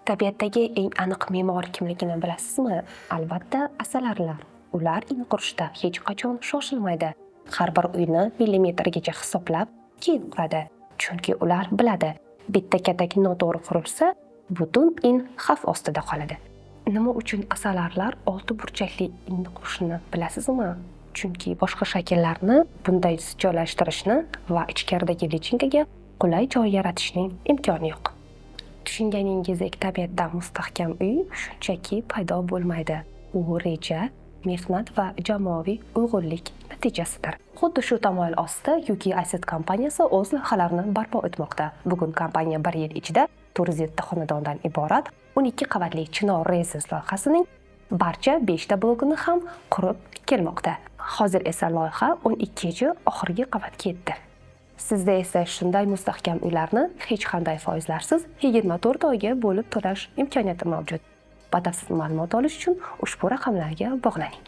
Tabiatdagi eng aniq me'mor kimligini bilasizmi? Albatta, asalarilar. Ular in qurishda hech qachon shoshilmaydi. Har bir uyni millimetrgacha hisoblab, keyin quradi. Chunki ular biladi, bitta katak noto'g'ri qurilsa, butun in xavf ostida qoladi. Nima uchun asalarilar olti burchakli in qurishni bilasizmi? Chunki boshqa shakllarni bunday joylashtirishni va ichkaridagi lichinkaga qulay joy yaratishning imkoni yo'q. Tushunganingizdek, tabiatda mustahkam uy shunchaki paydo bo'lmaydi. U reja, mehnat va jamoaviy uyg'unlik natijasidir. Xuddi shu tamoyil ostida Yuki Asset kompaniyasi o'z loyihalarini barpo etmoqda. Bugun kompaniya 1 yil ichida 407 xonadondan iborat 12 qavatli Chinor Residence loyihasining barcha 5 ta blokini ham qurib kelmoqda. Hozir esa loyiha 12-oxirgi qavatga yetdi. Sizda esa shunday mustahkam uylarni hech qanday foizlarsiz 24 oyga bo'lib to'lash imkoniyati mavjud. Batafsil ma'lumot olish uchun ushbu raqamlarga bog'laning.